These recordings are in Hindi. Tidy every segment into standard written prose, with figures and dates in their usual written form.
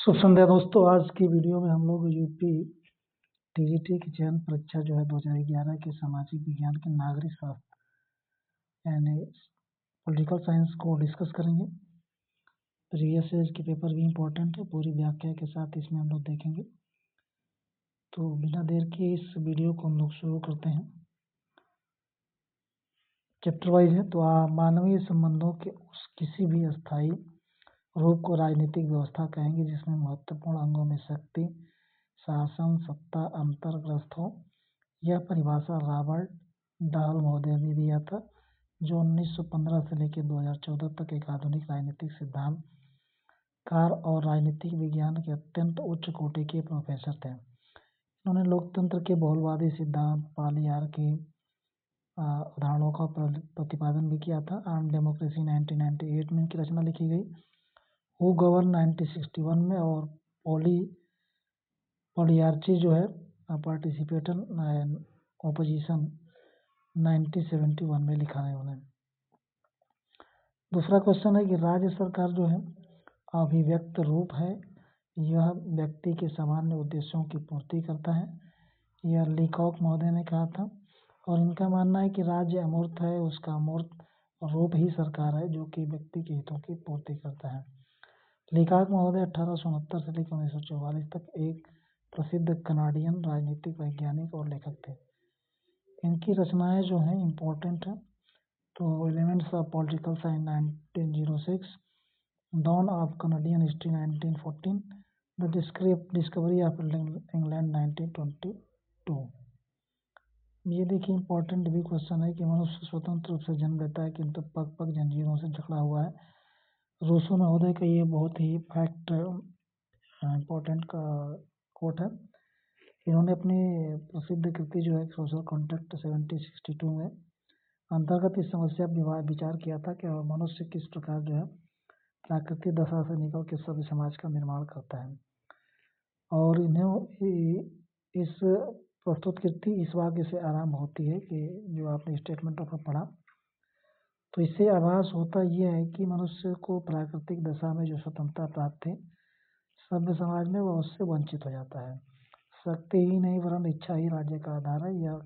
शुभ संध्या दोस्तों। आज की वीडियो में हम लोग यूपी टीजीटी की चयन परीक्षा जो है 2011 के सामाजिक विज्ञान के नागरिक शास्त्र यानी पॉलिटिकल साइंस को डिस्कस करेंगे। प्रीवियस ईयर के पेपर भी इम्पोर्टेंट है, पूरी व्याख्या के साथ इसमें हम लोग देखेंगे। तो बिना देर के इस वीडियो को हम लोग शुरू करते हैं। चैप्टर वाइज है तो मानवीय संबंधों के उस किसी भी अस्थायी रूप को राजनीतिक व्यवस्था कहेंगे जिसमें महत्वपूर्ण अंगों में शक्ति, शासन, सत्ता अंतर्ग्रस्त हो। यह परिभाषा रॉबर्ट डाहल महोदय ने दिया था, जो 1915 से लेकर 2014 तक एक आधुनिक राजनीतिक सिद्धांतकार और राजनीतिक विज्ञान के अत्यंत उच्च कोटि के प्रोफेसर थे। इन्होंने लोकतंत्र के बहुलवादी सिद्धांत पालियार के उदाहरणों का प्रतिपादन भी किया था। आर्म डेमोक्रेसी 1998 में इनकी रचना लिखी गई। हु गवर्न 1961 में और पॉलियार्ची जो है पार्टिसिपेटन ओपोजिशन 1971 में लिखा है उन्हें। दूसरा क्वेश्चन है कि राज्य सरकार जो है अभिव्यक्त रूप है, यह व्यक्ति के सामान्य उद्देश्यों की पूर्ति करता है, यह लीकॉक महोदय ने कहा था। और इनका मानना है कि राज्य अमूर्त है, उसका अमूर्त रूप ही सरकार है जो कि व्यक्ति के हितों की पूर्ति करता है। लीकॉक महोदय 1869 से लेकर 1944 तक एक प्रसिद्ध कनाडियन राजनीतिक वैज्ञानिक और लेखक थे। इनकी रचनाएं जो हैं इम्पोर्टेंट हैं। तो elements of political science 1906, dawn of Canadian history 1914, the discovery of England 1922। ये देखिए इम्पोर्टेंट भी क्वेश्चन है कि मनुष्य स्वतंत्र रूप से जन्म लेता है किंतु पग पग जंजीरों से जकड़ा हुआ है। रूसो महोदय का ये बहुत ही फैक्ट इम्पोर्टेंट का कोट है। इन्होंने अपनी प्रसिद्ध कृति जो है सोशल कॉन्ट्रैक्ट 1762 में अंतर्गत इस समस्या पर विचार किया था कि मनुष्य किस प्रकार जो है प्राकृतिक दशा से निकल के सभ्य समाज का निर्माण करता है। और इन्हें इस प्रस्तुत कृति इस वाक्य से आरंभ होती है कि जो आपने स्टेटमेंट ऑफ पढ़ा, तो इससे आभास होता यह है कि मनुष्य को प्राकृतिक दशा में जो स्वतंत्रता प्राप्त थी सभ्य समाज में वह उससे वंचित हो जाता है। शक्ति ही नहीं वरन इच्छा ही राज्य का आधार है। यह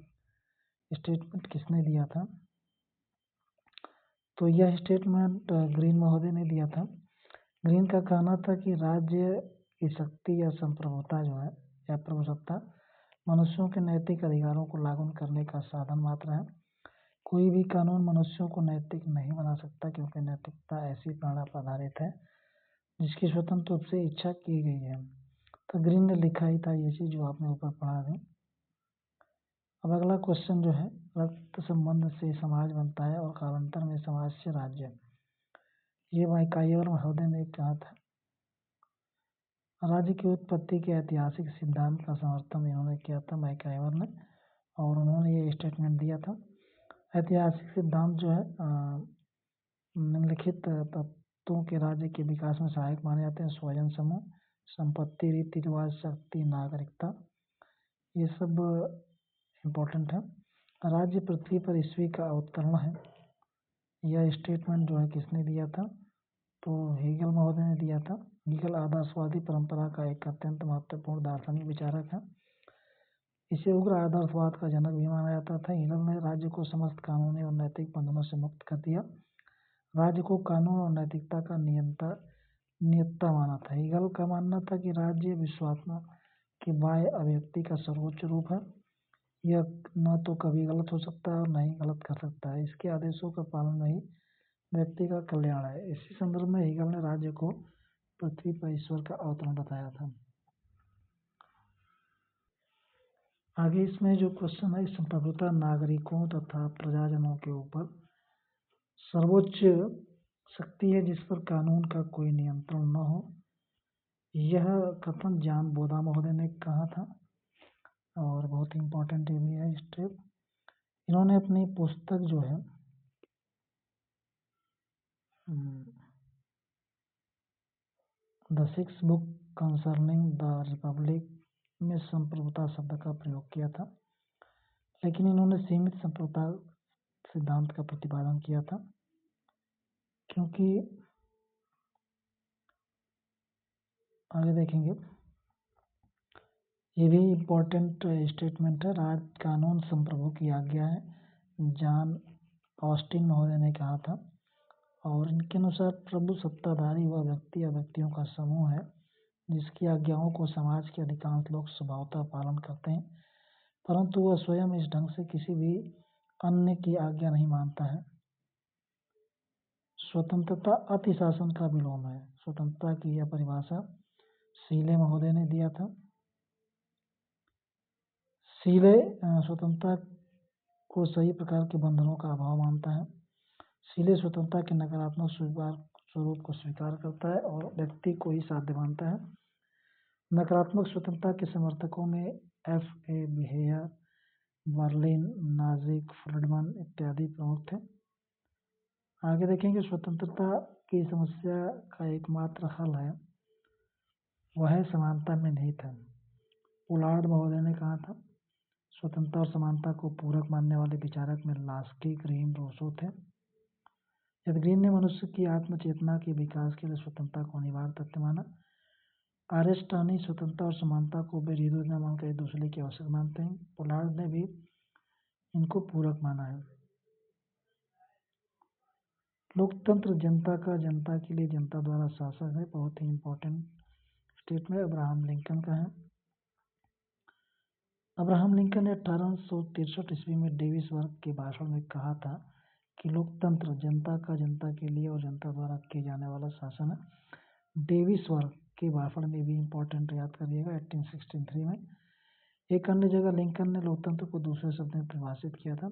स्टेटमेंट किसने दिया था? तो यह स्टेटमेंट ग्रीन महोदय ने दिया था। ग्रीन का कहना था कि राज्य की शक्ति या संप्रभुता जो है या प्रभुसत्ता मनुष्यों के नैतिक अधिकारों को लागू करने का साधन मात्र है। कोई भी कानून मनुष्यों को नैतिक नहीं बना सकता, क्योंकि नैतिकता ऐसी प्रेरणा पर आधारित है जिसकी स्वतंत्र रूप से इच्छा की गई है। तो ग्रीन ने लिखा ही था ये चीज जो आपने ऊपर पढ़ा है। अब अगला क्वेश्चन जो है, रक्त संबंध से समाज बनता है और कालांतर में समाज से राज्य। ये मैकाइवर महोदय ने कहा था। राज्य की उत्पत्ति के ऐतिहासिक सिद्धांत का समर्थन इन्होंने किया था मैकाइवर ने, और उन्होंने ये स्टेटमेंट दिया था। ऐतिहासिक सिद्धांत जो है निम्नलिखित तत्वों के राज्य के विकास में सहायक माने जाते हैं: स्वजन समूह, संपत्ति, रीति रिवाज, शक्ति, नागरिकता। ये सब इम्पोर्टेंट है। राज्य पृथ्वी पर ईश्वी का अवतरण है। यह स्टेटमेंट जो है किसने दिया था? तो हेगल महोदय ने दिया था। हेगल आदर्शवादी परंपरा का एक अत्यंत महत्वपूर्ण दार्शनिक विचारक है। इसे उग्र आदर्शवाद का जनक भी माना जाता था। हेगल ने राज्य को समस्त कानूनी और नैतिक बंधनों से मुक्त कर दिया। राज्य को कानून और नैतिकता का नियंता माना था। हेगल का मानना था कि राज्य विश्वात्मा की बाह्य अभिव्यक्ति का सर्वोच्च रूप है। यह न तो कभी गलत हो सकता है और न ही गलत कर सकता है। इसके आदेशों का पालन ही व्यक्ति का कल्याण है। इसी संदर्भ में हेगल ने राज्य को पृथ्वी पर ईश्वर का अवतरण बताया था। आगे इसमें जो क्वेश्चन है, संप्रभुता नागरिकों तथा प्रजाजनों के ऊपर सर्वोच्च शक्ति है जिस पर कानून का कोई नियंत्रण न हो। यह कथन जॉन बोधा महोदय ने कहा था और बहुत इम्पोर्टेंट भी है स्टेप। इन्होंने अपनी पुस्तक जो है the six book concerning the Republic में संप्रभुता शब्द का प्रयोग किया था, लेकिन इन्होंने सीमित संप्रभुता सिद्धांत का प्रतिपादन किया था, क्योंकि आगे देखेंगे, ये भी इम्पोर्टेंट स्टेटमेंट है। राज कानून संप्रभु की आज्ञा है, जॉन ऑस्टिन महोदय ने कहा था। और इनके अनुसार प्रभु सत्ताधारी वह व्यक्ति या व्यक्तियों का समूह है जिसकी आज्ञाओं को समाज के अधिकांश लोग स्वभावतः पालन करते हैं, परंतु वह स्वयं इस ढंग से किसी भी अन्य की आज्ञा नहीं मानता है। स्वतंत्रता अति शासन का विलोम है। स्वतंत्रता की यह परिभाषा सीले महोदय ने दिया था। सीले स्वतंत्रता को सही प्रकार के बंधनों का अभाव मानता है। सीले स्वतंत्रता के नकारात्मक स्वरूप को स्वीकार करता है और व्यक्ति को ही साध्य मानता है। नकारात्मक स्वतंत्रता के समर्थकों में F.A. बिहेयर, बर्लिन, नाजिक, फ्रीडमैन इत्यादि प्रमुख थे। आगे देखेंगे, स्वतंत्रता की समस्या का एकमात्र हल है वह है समानता में निहित है। पोलार्ड महोदय ने कहा था। स्वतंत्रता और समानता को पूरक मानने वाले विचारक में लास्की, ग्रीन, रूसो थे। यदि ग्रीन ने मनुष्य की आत्मचेतना के विकास के लिए स्वतंत्रता को अनिवार्य तथ्य माना, आरेस्टानी स्वतंत्रता और समानता को विरोधी न मानकर एक दूसरे की आवश्यक मानते हैं। पोलार्ड ने भी इनको पूरक माना है। लोकतंत्र जनता का जनता के लिए जनता द्वारा शासन है, बहुत ही इम्पोर्टेंट स्टेटमेंट अब्राहम लिंकन का है। अब्राहम लिंकन ने 1863 ईस्वी में डेविस वर्ग के भाषण में कहा था कि लोकतंत्र जनता का जनता के लिए और जनता द्वारा किए जाने वाला शासन है। डेविस वर्ग के भाषण में भी इम्पोर्टेंट याद करिएगा 1863 में। एक अन्य जगह लिंकन ने लोकतंत्र को दूसरे शब्द में परिभाषित किया था,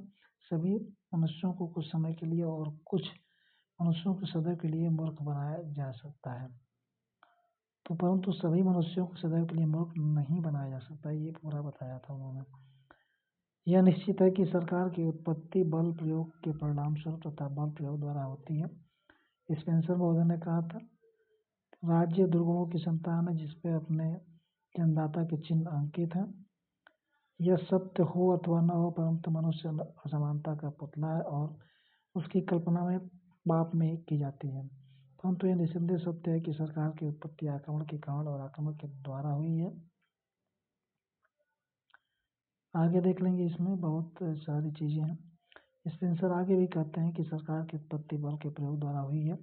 सभी मनुष्यों को कुछ समय के लिए और कुछ मनुष्यों को सदैव के लिए मूर्ख बनाया जा सकता है। तो परंतु सभी मनुष्यों को सदैव के लिए मूर्ख नहीं बनाया जा सकता, ये पूरा बताया था उन्होंने। यह निश्चित है कि सरकार की उत्पत्ति बल प्रयोग के परिणाम स्वरूप तथा बल प्रयोग द्वारा होती है। स्पेंसर महोदय ने कहा था, राज्य दुर्गुणों की संतान है जिसपे अपने जन्मदाता के चिन्ह अंकित हैं। यह सत्य हो अथवा न हो, परंतु मनुष्य असमानता का पुतला है और उसकी कल्पना में पाप में की जाती है। परंतु यह निस्संदेह सत्य है कि सरकार की उत्पत्ति आक्रमण के कारण और आक्रमण के द्वारा हुई है। आगे देख लेंगे, इसमें बहुत सारी चीजें हैं। स्पेंसर आगे भी कहते हैं कि सरकार की उत्पत्ति बल के प्रयोग द्वारा हुई है।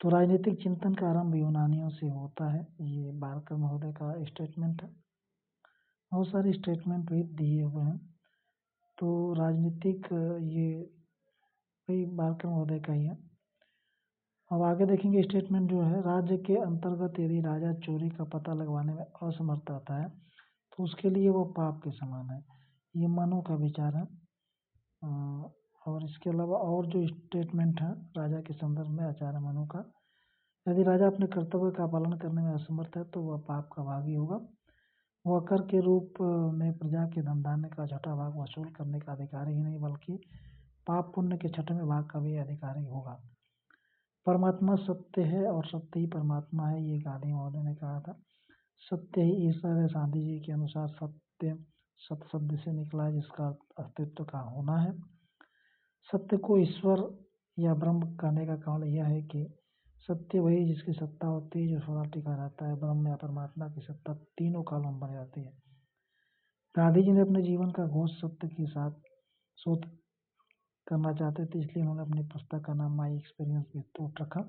तो राजनीतिक चिंतन का आरंभ यूनानियों से होता है, ये बार्कर महोदय का स्टेटमेंट है। बहुत सारे स्टेटमेंट भी दिए हुए हैं। तो राजनीतिक ये वही बार्कर महोदय का ही है। अब आगे देखेंगे, स्टेटमेंट जो है, राज्य के अंतर्गत यदि राजा चोरी का पता लगवाने में असमर्थ रहता है तो उसके लिए वो पाप के समान है। ये मनु का विचार है। और इसके अलावा और जो स्टेटमेंट है राजा के संदर्भ में आचार्य मनु का, यदि राजा अपने कर्तव्य का पालन करने में असमर्थ है तो वह पाप का भागी होगा। वह कर के रूप में प्रजा के धन धान्य का छठा भाग वसूल करने का अधिकारी ही नहीं बल्कि पाप पुण्य के छठवें भाग का भी अधिकारी होगा। परमात्मा सत्य है और सत्य ही परमात्मा है, ये गांधी महोदय ने कहा था। सत्य ही ईश्वर है, गांधी जी के अनुसार सत्य सत शब्द से निकला है जिसका अस्तित्व का होना है। सत्य को ईश्वर या ब्रह्म कहने का कारण यह है कि सत्य वही जिसकी सत्ता होती है जो सदा टिका रहता है। ब्रह्म या परमात्मा की सत्ता तीनों कालों में बनी रहती है। गांधी जी ने अपने जीवन का घोष सत्य के साथ शोध करना चाहते थे, इसलिए उन्होंने अपनी पुस्तक का नाम माई एक्सपीरियंस विद ट्रूथ रखा।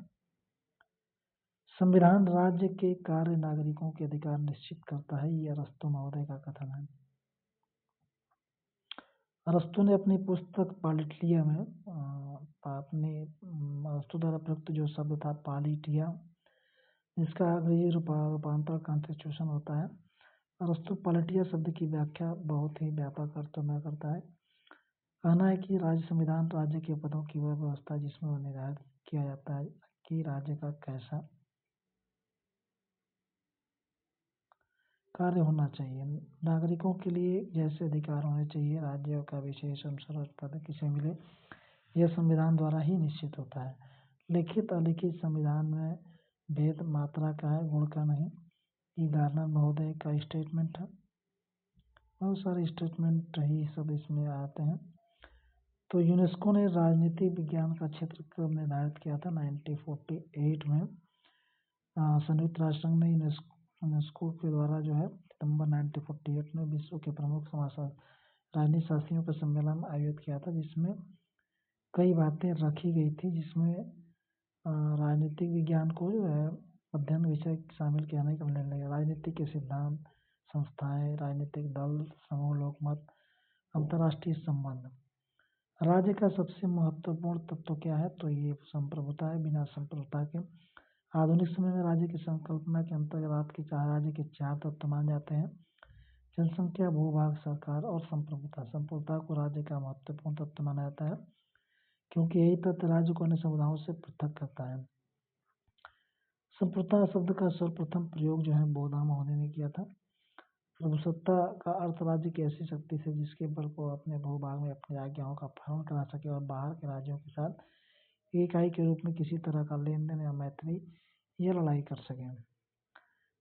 संविधान राज्य के कार्य नागरिकों के अधिकार निश्चित करता है, यह अरस्तु महोदय का कथन है। अरस्तु ने अपनी पुस्तक पालिटिया में अपने अरस्तु द्वारा प्रयुक्त जो शब्द था पालिटिया, जिसका अंग्रेजी रूपांतर कॉन्स्टिट्यूशन होता है। अरस्तु पालिटिया शब्द की व्याख्या बहुत ही व्यापक अर्थ में करता है। कहना है कि राज्य संविधान राज्य के पदों की वह व्यवस्था जिसमें वह निर्धारित किया जाता है कि राज्य का कैसा कार्य होना चाहिए, नागरिकों के लिए जैसे अधिकार होने चाहिए, राज्य का विशेष सर्वोच्च पद किसे मिले, यह संविधान द्वारा ही निश्चित होता है। लिखित अलिखित संविधान में भेद मात्रा का है, गुण का नहीं। ये गार्नर महोदय का स्टेटमेंट है। बहुत सारे स्टेटमेंट ही सब इसमें आते हैं। तो यूनेस्को ने राजनीतिक विज्ञान का क्षेत्र कब निर्धारित किया था? 1948 में। संयुक्त राष्ट्र संघ ने यूनेस्को के द्वारा जो है सितंबर 1948 में विश्व के प्रमुख राजनीति शास्त्रियों का सम्मेलन आयोजित किया था, जिसमें कई बातें रखी गई थी, जिसमें राजनीतिक विज्ञान को जो है अध्ययन विषय शामिल किया का निर्णय लिया। राजनीति के सिद्धांत, संस्थाएं, राजनीतिक दल, समूह, लोकमत, अंतर्राष्ट्रीय संबंध। राज्य का सबसे महत्वपूर्ण तत्व क्या है? तो ये संप्रभुता है। बिना संप्रभुता के आधुनिक समय में राज्य की संकल्पना के अंतर्गत राज्य के 4 तत्व माने जाते हैं: जनसंख्या, भूभाग, सरकार और संप्रभुता। संप्रभुता को राज्य का महत्वपूर्ण तत्व माना जाता है, क्योंकि यही तत्व राज्य को अन्य समुदायों से पृथक करता है। संप्रभुता शब्द का सर्वप्रथम प्रयोग जो है बौद्ध महोदय ने किया था। प्रभुसत्ता का अर्थ राज्य की ऐसी शक्ति से जिसके बल को अपने भूभाग में अपनी आज्ञाओं का पालन करा सके और बाहर के राज्यों के साथ इकाई के रूप में किसी तरह का लेन देन या मैत्री या लड़ाई कर सके।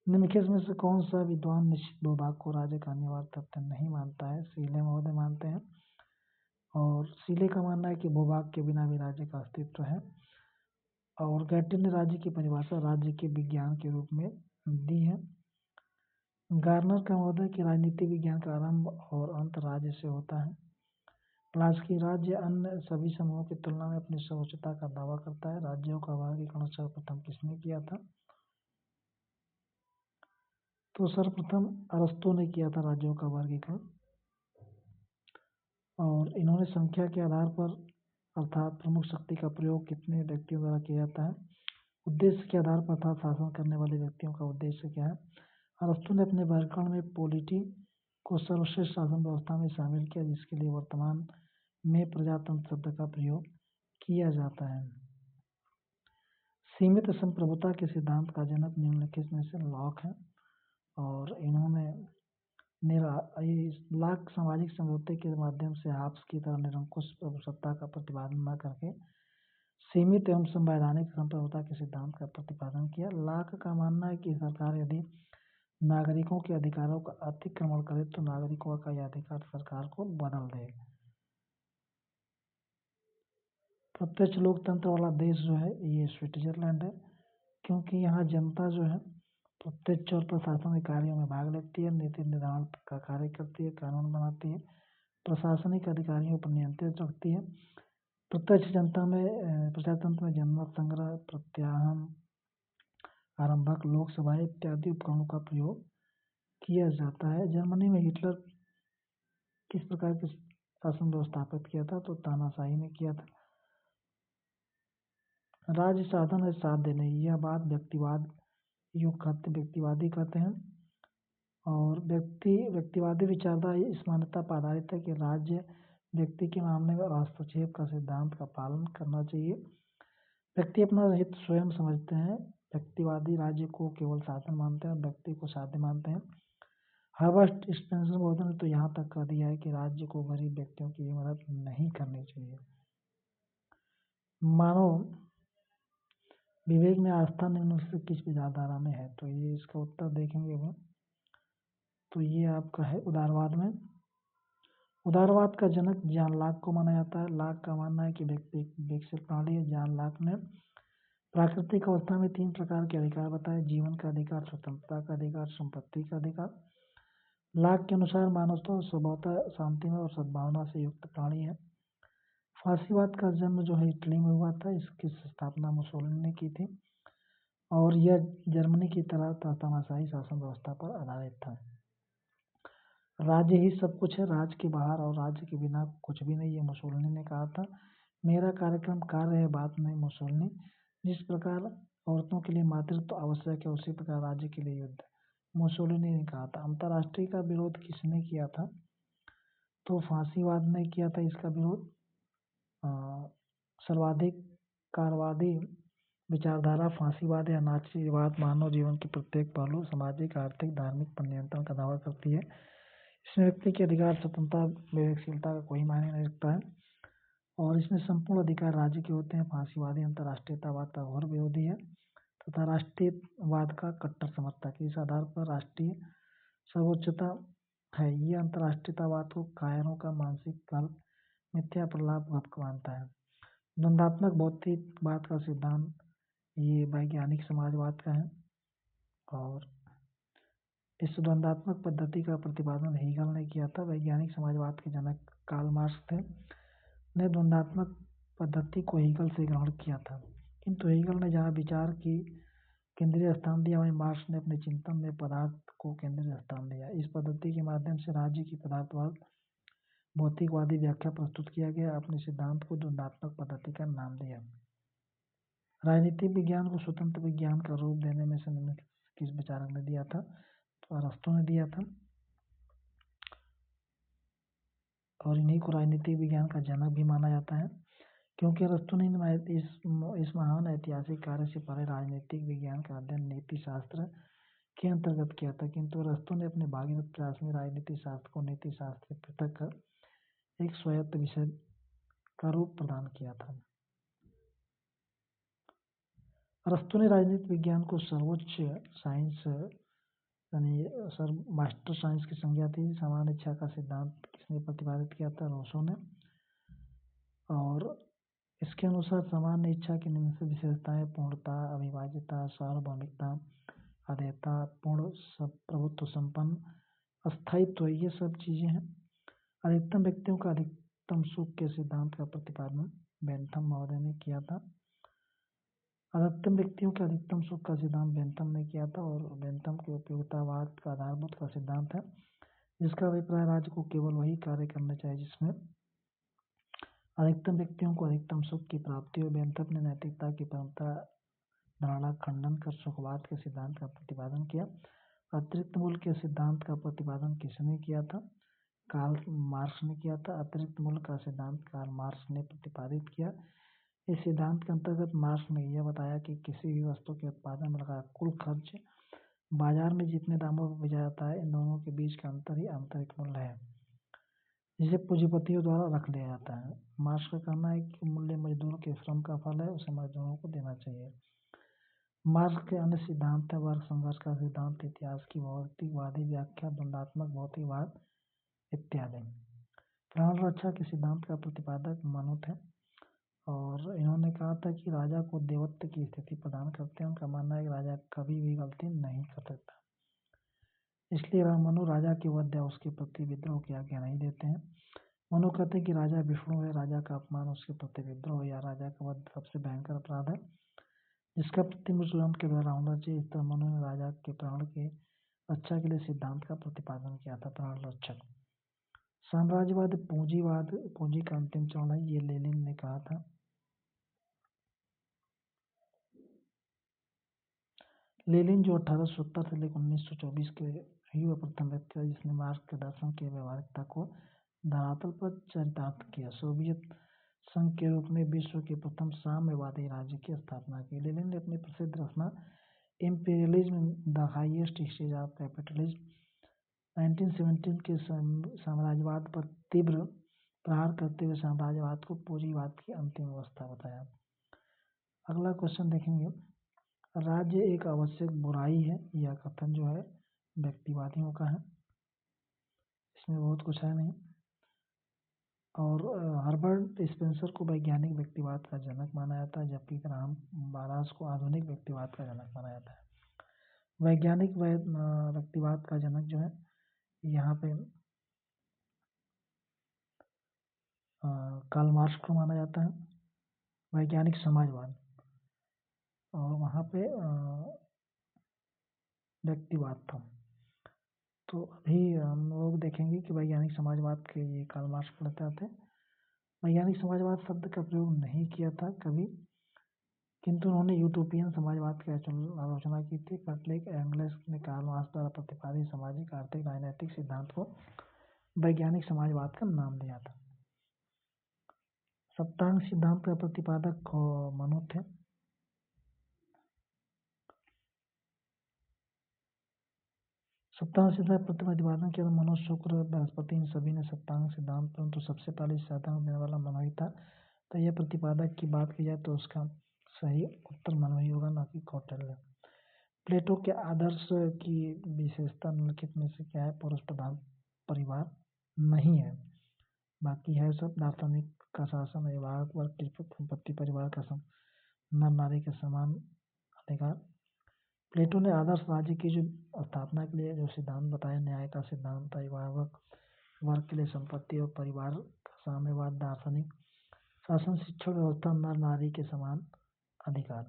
निम्नलिखित में से कौन सा विद्वान निश्चित भूभाग को राज्य का अनिवार्य तत्व नहीं मानता है? सीले महोदय मानते हैं, और सीले का मानना है कि भूभाग के बिना भी राज्य का अस्तित्व है। और गैटिन ने राज्य की परिभाषा राज्य के विज्ञान के रूप में दी है। गार्नर का महोदय कि राजनीति विज्ञान का आरंभ और अंत राज्य से होता है। क्लास्की राज्य अन्य सभी समूहों की तुलना में अपनी सर्वोच्चता का दावा करता है। राज्यों का वर्गीकरण सर्वप्रथम किसने किया था? तो सर्वप्रथम अरस्तु ने किया था राज्यों का वर्गीकरण, और इन्होंने संख्या के आधार पर अर्थात प्रमुख शक्ति का प्रयोग कितने व्यक्तियों द्वारा किया जाता है, उद्देश्य के आधार पर अर्थात शासन करने वाले व्यक्तियों का उद्देश्य क्या है। अरस्तु ने अपने वर्गीकरण में पोलिटी को सर्वश्रेष्ठ शासन व्यवस्था में शामिल किया, जिसके लिए वर्तमान में प्रजातंत्र शब्द का प्रयोग किया जाता है। सीमित संप्रभुता के सिद्धांत का जनक निम्नलिखित में से लॉक है, और इन्होंने लाख सामाजिक समझौते के माध्यम से आपस की तरह निरंकुश प्रभुसत्ता का प्रतिपादन न करके सीमित एवं संवैधानिक संप्रभुता के सिद्धांत का प्रतिपादन किया। लाख का मानना है कि सरकार यदि नागरिकों के अधिकारों का अतिक्रमण करे तो नागरिकों का यह अधिकार सरकार को बदल देगा। प्रत्यक्ष लोकतंत्र वाला देश जो है ये स्विट्जरलैंड है, क्योंकि यहाँ जनता जो है प्रत्यक्ष और प्रशासनिक कार्यों में भाग लेती है, नीति निर्धारण का कार्य करती है, कानून बनाती है, प्रशासनिक अधिकारियों पर नियंत्रण रखती है। प्रत्यक्ष प्रजातंत्र में जनमत संग्रह, प्रत्याहन, आरंभक, लोकसभा इत्यादि उपकरणों का प्रयोग किया जाता है। जर्मनी में हिटलर किस प्रकार के शासन व्यवस्थापित किया था? तो तानाशाही में किया था। राज्य साधन है साथ देने, यह बात व्यक्तिवादी कहते हैं, और व्यक्तिवादी विचारधारा इस मान्यता पर आधारित है कि राज्य व्यक्ति के मामले में हस्तक्षेप का सिद्धांत का पालन करना चाहिए। व्यक्ति अपना हित स्वयं समझते हैं। व्यक्तिवादी राज्य को केवल साधन मानते हैं और व्यक्ति को साध्य मानते हैं। हर्बर्ट स्पेंसर महोदय ने तो यहाँ तक कह दिया है कि राज्य को गरीब व्यक्तियों की मदद नहीं करनी चाहिए। मानव विवेक में आस्था निम्नलिखित से किस विचारधारा में है? तो ये इसका उत्तर देखेंगे अभी। तो ये आपका है उदारवाद में। उदारवाद का जनक जॉन लॉक को माना जाता है। लॉक का मानना है कि व्यक्ति एक विकसित प्राणी है। जॉन लॉक ने प्राकृतिक अवस्था में 3 प्रकार के अधिकार बताए: जीवन का अधिकार, स्वतंत्रता का अधिकार, संपत्ति का अधिकार। लॉक के अनुसार मानव तो स्वभावतः शांतिमय और सद्भावना से युक्त प्राणी है। फांसीवाद का जन्म जो है इटली में हुआ था। इसकी स्थापना मुसोलिनी ने की थी, और यह जर्मनी की तरह तानाशाही शासन व्यवस्था पर आधारित था। राज्य ही सब कुछ है, राज्य के बाहर और राज्य के बिना कुछ भी नहीं, ये मुसोलिनी ने कहा था। मेरा कार्यक्रम कार्य है, बात नहीं मुसोलिनी। जिस प्रकार औरतों के लिए मातृत्व आवश्यक है, उसी प्रकार राज्य के लिए युद्ध, मुसोलिनी ने कहा था। अंतर्राष्ट्रीय का विरोध किसने किया था? तो फांसीवाद ने किया था इसका विरोध। सर्वाधिक कारवादी विचारधारा फांसीवाद या नाजीवाद मानव जीवन के प्रत्येक पहलू सामाजिक, आर्थिक, धार्मिक पर नियंत्रण का दावा करती है। इसमें व्यक्ति के अधिकार, स्वतंत्रता, विवेकशीलता का कोई मायने नहीं रखता है, और इसमें संपूर्ण अधिकार राज्य के होते हैं। फांसीवादी अंतर्राष्ट्रीयतावाद का घोर विरोधी है तथा राष्ट्रीयवाद का कट्टर समर्थक है। इस आधार पर राष्ट्रीय सर्वोच्चता है। यह अंतर्राष्ट्रीयतावाद को कायरों का मानसिक कल्प, मिथ्या प्रलाप मानता है। द्वंद्वात्मक भौतिकवाद का सिद्धांत ये वैज्ञानिक समाजवाद का है। और इस द्वंद्वात्मक पद्धति का प्रतिपादन हेगल ने किया था। वैज्ञानिक समाजवाद के जनक कार्ल मार्क्स थे, ने द्वंद्वात्मक पद्धति को हेगल से ग्रहण किया था, किंतु हेगल ने जहाँ विचार की केंद्रीय स्थान दिया वहीं मार्क्स ने अपने चिंतन में पदार्थ को केंद्रीय स्थान दिया। इस पद्धति के माध्यम से राज्य की पदार्थवाद भौतिकवादी व्याख्या प्रस्तुत किया गया। अपने सिद्धांत को द्वंद्वात्मक पद्धति का नाम दिया। राजनीतिक विज्ञान को स्वतंत्र विज्ञान का रूप देने में से निम्नलिखित किस विचारक ने दिया था? तो अरस्तू ने दिया था, और इन्हीं को राजनीतिक विज्ञान का जनक भी माना जाता है, क्योंकि अरस्तू ने इस महान ऐतिहासिक कार्य से पहले राजनीतिक विज्ञान का अध्ययन नीति शास्त्र के अंतर्गत किया था, किंतु अरस्तू ने अपने भागीरथ प्रयास में राजनीति शास्त्र को नीति शास्त्र से पृथक कर एक स्वायत्त विषय का रूप प्रदान किया था। अरस्तू ने राजनीतिक विज्ञान को सर्वोच्च साइंस यानी मास्टर साइंस की संज्ञा थी। समान इच्छा का सिद्धांत किसने प्रतिपादित किया था? रूसो ने। और इसके अनुसार सामान्य इच्छा की निम्नलिखित विशेषताएं पूर्णता, अविभाज्यता, सार्वभौमिकता, अधेयता, पूर्ण प्रभुत्व संपन्न, अस्थायित्व, ये सब चीजें हैं। अधिकतम व्यक्तियों का अधिकतम सुख के सिद्धांत का प्रतिपादन बेंथम महोदय ने किया था। अधिकतम व्यक्तियों के अधिकतम सुख का सिद्धांत बेंथम ने किया था, और बेंथम के उपयोगितावाद का आधारभूत का सिद्धांत है, जिसका अभिप्राय राज्य को केवल वही कार्य करना चाहिए जिसमें अधिकतम व्यक्तियों को अधिकतम सुख की प्राप्ति हो। बेंथम ने नैतिकता की परंपरा धारणा खंडन कर सुखवाद के सिद्धांत का प्रतिपादन किया। अतिरिक्त मूल्य के सिद्धांत का प्रतिपादन किसने किया था? कार्ल मार्क्स ने किया था। अतिरिक्त मूल्य का सिद्धांत कार्ल मार्क्स ने प्रतिपादित किया। इस सिद्धांत के अंतर्गत मार्क्स ने यह बताया कि किसी भी वस्तु के उत्पादन में लगा कुल खर्च बाजार में जितने दामों पर बेचा जाता है, इन दोनों के बीच का अंतर ही आंतरिक मूल्य है, जिसे पूंजीपतियों द्वारा रख लिया जाता है। मार्क्स का कहना है कि मूल्य मजदूर के श्रम का फल है, उसे मजदूरों को देना चाहिए। मार्क्स के अन्य सिद्धांत है वर्ग संघर्ष का सिद्धांत, इतिहास की भौतिकवादी व्याख्या, द्वंद्वात्मक भौतिकवाद इत्यादि। प्राण रक्षा के सिद्धांत का प्रतिपादक मनु थे, और इन्होंने कहा था कि राजा को देवत्व की स्थिति प्रदान करते हैं। उनका मानना है कि राजा कभी भी गलती नहीं कर सकता, इसलिए मनु राजा के वध या उसके प्रति विद्रोह की आज्ञा नहीं देते हैं। मनु कहते हैं कि राजा विष्णु है, राजा का अपमान, उसके प्रति विद्रोह या राजा का वध सबसे भयंकर अपराध है, जिसका प्रतिमृत्युदंड के द्वारा होना चाहिए। इस तरह मनु ने राजा के प्राण के रक्षा के लिए सिद्धांत का प्रतिपादन किया था, प्राण रक्षक। साम्राज्यवाद पूंजीवाद, पूंजी का अंतिम चरण है, ये लेनिन ने कहा था। लेनिन जो 1870 से लेकर 1924 के युवा प्रथम व्यक्ति था जिसने मार्क्स के दर्शन की व्यवहारिकता को धरातल पर चरितार्थ किया। सोवियत संघ के रूप में विश्व के प्रथम साम्यवादी राज्य की स्थापना की। लेनिन ने अपनी प्रसिद्ध रचना imperialism the highest stage of capitalism 1917 के साम्राज्यवाद पर तीव्र प्रहार करते हुए साम्राज्यवाद को पूंजीवाद की अंतिम अवस्था बताया। अगला क्वेश्चन देखेंगे, राज्य एक आवश्यक बुराई है, यह कथन जो है व्यक्तिवादियों का है, इसमें बहुत कुछ है नहीं। और हर्बर्ट स्पेंसर को वैज्ञानिक व्यक्तिवाद का जनक माना जाता है, जबकि ग्राहम बारास को आधुनिक व्यक्तिवाद का जनक माना जाता है। वैज्ञानिक व्यक्तिवाद का जनक जो है यहाँ पे कार्ल मार्क्स को माना जाता है। वैज्ञानिक समाजवाद, और वहाँ पे व्यक्तिवाद था। तो अभी हम लोग देखेंगे कि वैज्ञानिक समाजवाद के ये कार्ल मार्क्स पढ़ते थे। वैज्ञानिक समाजवाद शब्द का प्रयोग नहीं किया था कभी, किंतु उन्होंने यूटोपियन समाजवाद की आलोचना की थी। कर्टलेक एंगल्स ने कार्ल मार्क्स द्वारा प्रतिपादित सामाजिक, आर्थिक, राजनैतिक सिद्धांत को वैज्ञानिक समाजवाद का नाम दिया था। सप्तांग सिद्धांत का प्रतिपादक मनु थे। सप्तांग सिद्धांत प्रतिपादन किया मनु, शुक्र, बृहस्पति, इन सभी ने सप्तांग सिद्धांत, परंतु सबसे पहले साधन देने वाला मनु ही था। तो यह प्रतिपादक की बात की जाए तो उसका सही उत्तर मनु ही होगा, ना कि कौटिल्य। प्लेटो के आदर्श की विशेषता निम्नलिखित में से क्या है? पुरुष प्रधान परिवार नहीं है, बाकी है सब। दार्शनिक का शासन, विवाह, वर्ग की संपत्ति, परिवार का नर नारी के समान अधिकार, प्लेटो ने आदर्श राज्य की जो स्थापना के लिए जो सिद्धांत बताए, न्याय का सिद्धांत, अभिभावक वर्ग के लिए संपत्ति और परिवार का साम्यवाद, दार्शनिक शासन, शिक्षण व्यवस्था, नर नारी के समान अधिकार।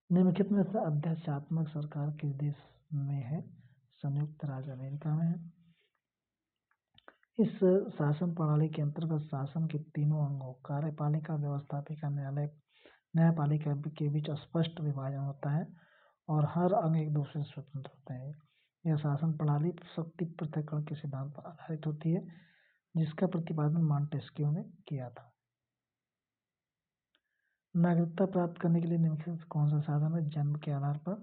निम्नलिखित में से अध्यक्षात्मक सरकार किस देश में है? संयुक्त राज्य अमेरिका में है। इस शासन प्रणाली के अंतर्गत शासन के तीनों अंगों कार्यपालिका, व्यवस्थापिका, न्यायपालिका के बीच स्पष्ट विभाजन होता है और हर अंग एक दूसरे से स्वतंत्र होते हैं। यह शासन प्रणाली शक्ति पृथक्करण के सिद्धांत पर आधारित होती है, जिसका प्रतिपादन मॉन्टेस्क्यू ने किया था। नागरिकता प्राप्त करने के लिए निम्नलिखित कौन सा साधन है? जन्म के आधार पर।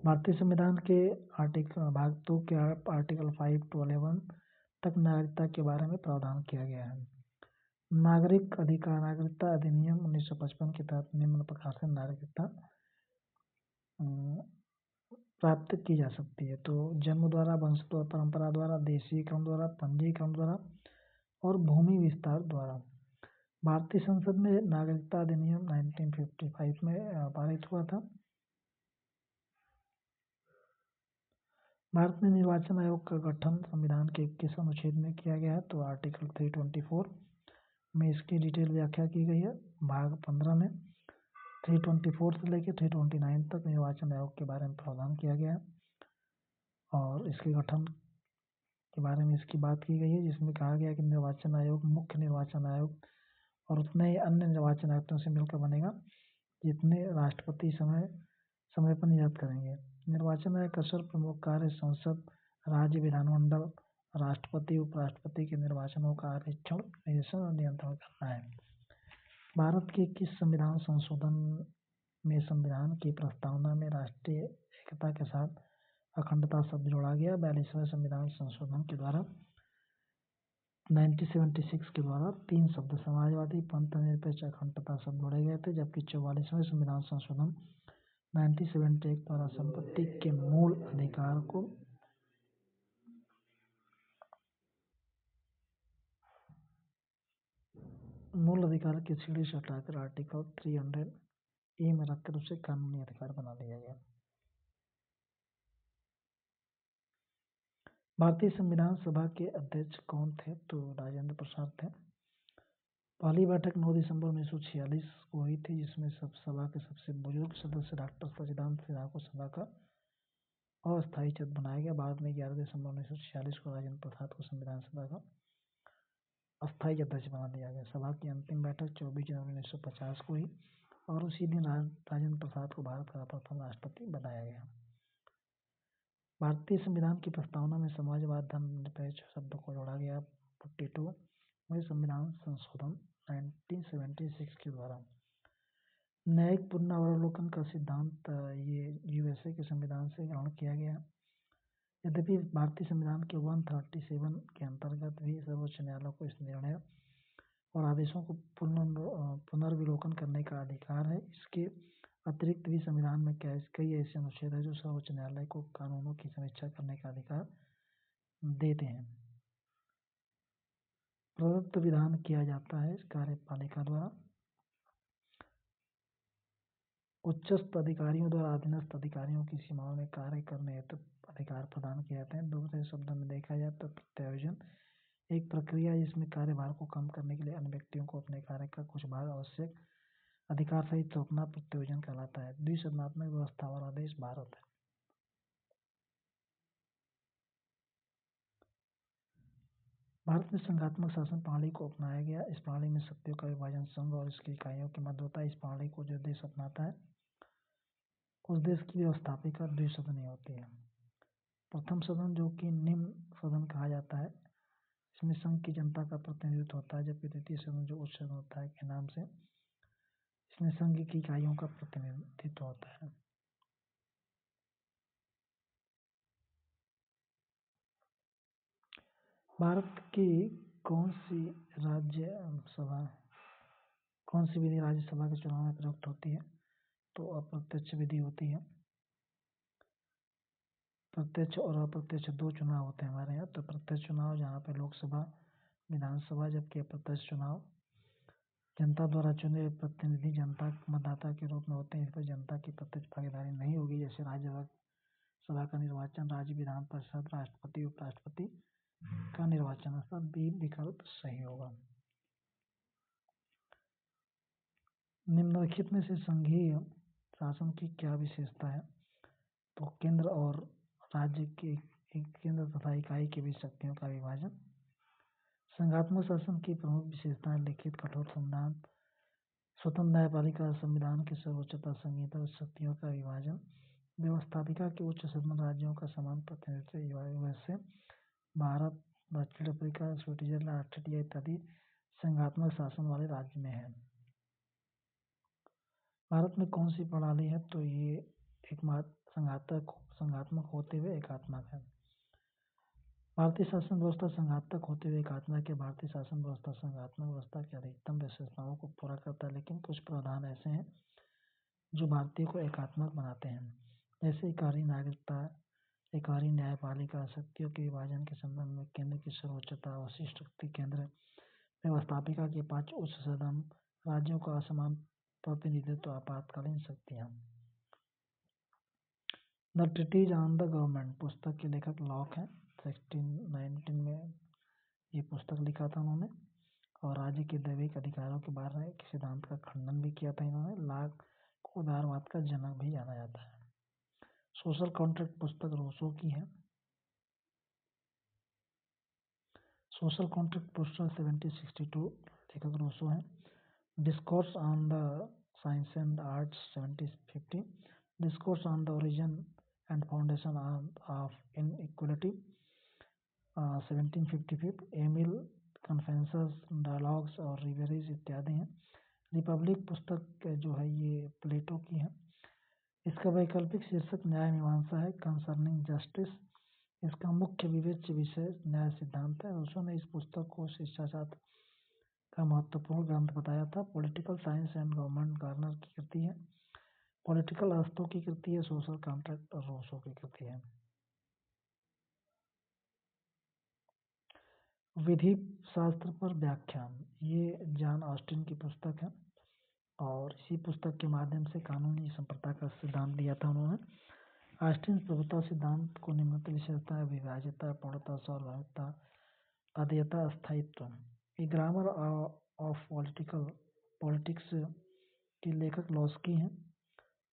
भारतीय संविधान के आर्टिकल भाग 2 के आर्टिकल 5 to 11 तक नागरिकता के बारे में प्रावधान किया गया है। नागरिक अधिकार नागरिकता अधिनियम 1955 के तहत निम्न प्रकार से नागरिकता प्राप्त की जा सकती है। तो जन्म द्वारा, वंश द्वारा, परंपरा द्वारा, देशीकरण द्वारा, पंजीकरण द्वारा और भूमि विस्तार द्वारा। भारतीय संसद में नागरिकता अधिनियम 1955 में पारित हुआ था। भारत में निर्वाचन आयोग का गठन संविधान के 21 अनुच्छेद में किया गया है। तो आर्टिकल 324 में इसकी डिटेल व्याख्या की गई है। भाग 15 में 324 से लेकर 329 तक निर्वाचन आयोग के बारे में प्रावधान किया गया है और इसके गठन के बारे में इसकी बात की गई है, जिसमें कहा गया कि निर्वाचन आयोग मुख्य निर्वाचन आयोग और उतने ही अन्य निर्वाचन आयुक्तों से मिलकर बनेगा, जितने राष्ट्रपति समय पर नियुक्त करेंगे। निर्वाचन आयोग का सर्व प्रमुख कार्य संसद, राज्य विधानमंडल, राष्ट्रपति, उपराष्ट्रपति के निर्वाचनों का आरक्षण, निरीक्षण और नियंत्रण करना है। भारत के किस संविधान संशोधन में संविधान की प्रस्तावना में राष्ट्रीय एकता के साथ अखंडता शब्द जोड़ा गया? 42वें संविधान संशोधन के द्वारा 1976 के द्वारा 3 शब्द समाजवादी, पंथ निरपेक्ष, अखंडता शब्द जोड़े गए थे। जबकि 44वें संविधान संशोधन 1978 द्वारा संपत्ति के मूल अधिकार को की सीढ़ी से हटाकर आर्टिकल 300 में रखकर उसे कानूनी अधिकार बना दिया गया। भारतीय संविधान सभा के अध्यक्ष कौन थे? तो राजेंद्र प्रसाद थे। पहली बैठक 9 दिसंबर 1946 को हुई थी, जिसमें सभा के सबसे बुजुर्ग सदस्य डॉक्टर सच्चिदानंद सिन्हा को सभा का अस्थायी अध्यक्ष बनाया गया। बाद में 11 दिसंबर 1946 को राजेंद्र प्रसाद को संविधान सभा का अस्थायी अध्यक्ष बना दिया गया। सभा की अंतिम बैठक 24 जनवरी 1950 को हुई और उसी दिन राजेंद्र प्रसाद को भारत का प्रथम राष्ट्रपति बनाया गया। भारतीय संविधान की प्रस्तावना में समाजवाद, धर्मनिरपेक्ष शब्द को जोड़ा गया। 42वें संविधान संशोधन 1976 के द्वारा न्यायिक पुनरावलोकन का सिद्धांत ये यूएसए के संविधान से ग्रहण किया गया। यद्यपि भारतीय संविधान के 137 के अंतर्गत भी सर्वोच्च न्यायालय को इस निर्णय और आदेशों को पुनर्विलोकन करने का अधिकार है। इसके अतिरिक्त भी संविधान में कई ऐसे अनुच्छेद हैं जो सर्वोच्च न्यायालय को कानूनों की समीक्षा करने का अधिकार देते हैं। प्रदत्त विधान किया जाता है कार्यपालिका द्वारा। उच्चस्थ अधिकारियों द्वारा अधीनस्थ अधिकारियों की सीमाओं में कार्य करने हेतु अधिकार प्रदान किए जाते हैं। दूसरे शब्दों में देखा जाए तो प्रत्यायोजन एक प्रक्रिया जिसमें कार्यभार को कम करने के लिए अन्य व्यक्तियों को अपने कार्य का कुछ भाग आवश्यक अधिकार सहित सौंपना प्रत्यायोजन कहलाता है। द्विसदनात्मक व्यवस्था वाला देश भारत है। भारत में संघात्मक शासन प्रणाली को अपनाया गया। इस प्रणाली में शक्तियों का विभाजन संघ और इसकी इकाइयों के मध्य होता है। इस प्रणाली को जो देश अपनाता है उस देश की व्यवस्थापिका द्विसदनीय होती है। प्रथम सदन, जो कि निम्न सदन कहा जाता है, इसमें संघ की जनता का प्रतिनिधित्व होता है। जबकि द्वितीय सदन, जो उच्च सदन होता है के नाम से, इसमें संघ की इकाइयों का प्रतिनिधित्व होता है। भारत की कौन सी विधि राज्यसभा के चुनाव में प्रयुक्त होती है? तो अप्रत्यक्ष विधि होती है। प्रत्यक्ष और अप्रत्यक्ष 2 चुनाव होते हैं हमारे यहाँ। तो प्रत्यक्ष चुनाव जहाँ पे लोकसभा, विधानसभा, जबकि अप्रत्यक्ष चुनाव जनता द्वारा चुने हुए प्रतिनिधि जनता मतदाता के रूप में होते हैं, इस पर जनता की प्रत्यक्ष भागीदारी नहीं होगी। जैसे राज्यसभा का निर्वाचन, राज्य विधान परिषद, राष्ट्रपति उपराष्ट्रपति का निर्वाचन, सब बी विकल्प सही होगा। निम्नलिखित में से संघीय शासन की क्या विशेषता है? तो केंद्र और राज्य के केंद्र तथा इकाई के बीच शक्तियों का विभाजन। संघात्मक शासन की प्रमुख विशेषताएं: लिखित कठोर संविधान, स्वतंत्र न्यायपालिका, संविधान की सर्वोच्चता, संघीयता, शक्तियों का विभाजन, व्यवस्थापिका के उच्च सदन, राज्यों का समान प्रतिनिधित्व। यूएसए, भारत, दक्षिण अफ्रीका, स्विट्जरलैंड, ऑस्ट्रेलिया इत्यादि संघात्मक शासन वाले राज्य में है। भारत में कौन सी प्रणाली है? तो ये एक संघात्मक होते हुए एकात्मक है। भारतीय शासन व्यवस्था संघात्मक होते हुए एकात्मक है। भारतीय शासन व्यवस्था संघात्मक व्यवस्था की अधिकतम विशेषताओं को पूरा करता है, लेकिन कुछ प्रावधान ऐसे हैं जो भारतीय को एकात्मक बनाते हैं, जैसे एकाधिकार नागरिकता, एकाधिकार न्यायपालिका, शक्तियों के विभाजन के संबंध में केंद्र की सर्वोच्चता, वरिष्ठ शक्ति केंद्र, व्यवस्थापिका के 5 उच्च सदन, राज्यों का असमान प्रतिनिधित्व, आपातकालीन शक्तियाँ। The treatise on the government पुस्तक के लेखक लॉक हैं। 1619 में ये पुस्तक लिखा था उन्होंने, और राज्य के दैविक अधिकारों के बारे के सिद्धांत का खंडन भी किया था इन्होंने। लॉक को उदारवाद का जनक भी जाना जाता है। सोशल कॉन्ट्रैक्ट पुस्तक रूसो की है। सोशल कॉन्ट्रैक्ट पुस्तक 1762 लेखक रूसो है। Discourse on the science and arts 1750, discourse on the origin and foundation of inequality 1755, Emile confessions, dialogues और रिवेरीज इत्यादि हैं। रिपब्लिक पुस्तक जो है ये प्लेटो की है। इसका वैकल्पिक शीर्षक न्याय मीमांसा है, कंसर्निंग जस्टिस। इसका मुख्य विवेच्य विषय न्याय सिद्धांत है। रूसो ने इस पुस्तक को शिक्षाशास्त्र का महत्वपूर्ण ग्रंथ बताया था। Political science and government Garner की कृति है। पॉलिटिकल अर्थों की कृति है। सोशल कॉन्ट्रैक्ट और रूसो की कृति है। विधि शास्त्र पर व्याख्यान, ये जॉन ऑस्टिन की पुस्तक है, और इसी पुस्तक के माध्यम से कानूनी संप्रभुता का सिद्धांत दिया था उन्होंने। ऑस्टिन प्रभुता सिद्धांत को निम्नलिखित विशेषताएं: विभाज्यता, पूर्णता, सार्वभौमिकता, अद्यता, स्थायित्व। ए ग्रामर ऑफ पॉलिटिक्स के लेखक लॉस्की हैं।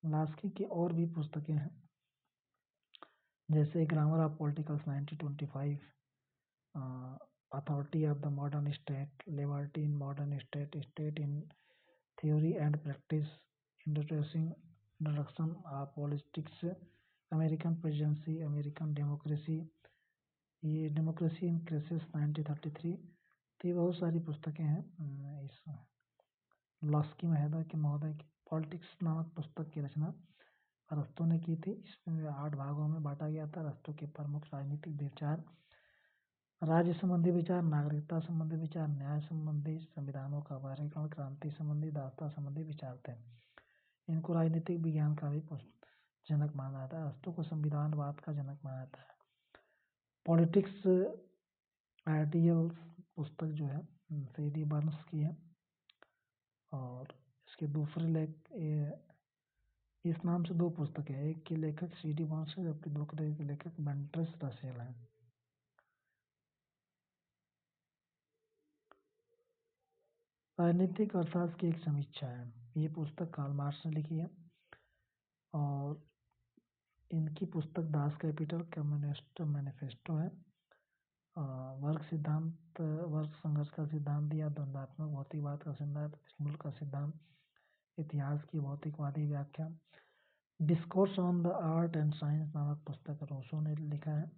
लॉस्की की और भी पुस्तकें हैं, जैसे grammar of politicals 1925, authority of the modern state, liberty in modern state, state in theory and practice, introduction of politics, American presidency, American democracy, ये डेमोक्रेसी इन क्राइसिस 1933। तो ये बहुत सारी पुस्तकें हैं। इस लॉस्की महोदय की पॉलिटिक्स नामक पुस्तक की रचना अरस्तु ने की थी। इसमें 8 भागों में बांटा गया था। अरस्तु के प्रमुख राजनीतिक विचार राज्य संबंधी विचार, नागरिकता संबंधी विचार, न्याय संबंधी, संविधानों का वर्गीकरण, क्रांति संबंधी, दासता संबंधी विचार थे। इनको राजनीतिक विज्ञान का भी जनक माना जाता है। अरस्तु को संविधानवाद का जनक माना जाता है। पॉलिटिक्स आइडियल्स पुस्तक जो है C.D. बर्न्स की है, और इसके दूसरे इस नाम से 2 पुस्तक है। एक के लेखक C.D. बर्न्स है, जबकि दूसरे के लेखक बर्ट्रैंड रसेल हैं। राजनीतिक अर्थशास्त्र की एक समीक्षा है। ये पुस्तक कार्ल मार्क्स ने लिखी है, और इनकी पुस्तक दास कैपिटल, कम्युनिस्ट मैनिफेस्टो है। वर्ग सिद्धांत, वर्ग संघर्ष का सिद्धांत दिया, द्वंद्वात्मक भौतिकवाद का सिद्धांत, मूल का सिद्धांत, इतिहास की भौतिकवादी व्याख्या। Discourse on the art and science नामक पुस्तक रूसो ने लिखा है,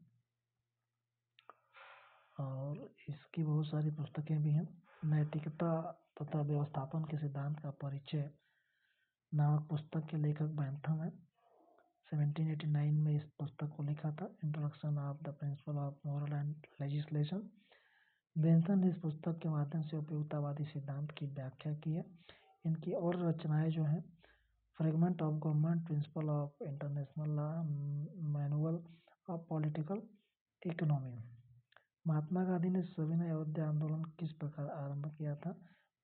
और इसकी बहुत सारी पुस्तकें भी हैं। नैतिकता तथा व्यवस्थापन के सिद्धांत का परिचय नामक पुस्तक के लेखक बेंथम है। 1789 में इस पुस्तक को लिखा था। Introduction of the principle of moral and legislation. Bentham ने इस पुस्तक के माध्यम से उपयोगितावादी सिद्धांत की व्याख्या की है। इनकी और रचनाएं जो हैं, fragment of government, principle of international law, manual of political economy. Mahatma Gandhi ने सविनय अवज्ञा आंदोलन किस प्रकार आरंभ किया था?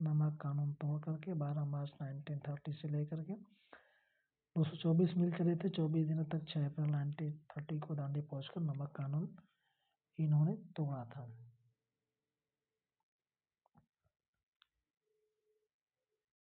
नमक कानून तोड़ करके 12 मार्च 1930 से लेकर के 224 मील चले थे 24 दिनों तक। 6 अप्रैल 1930 को दांडी पहुंचकर नमक कानून इन्होंने तोड़ा था।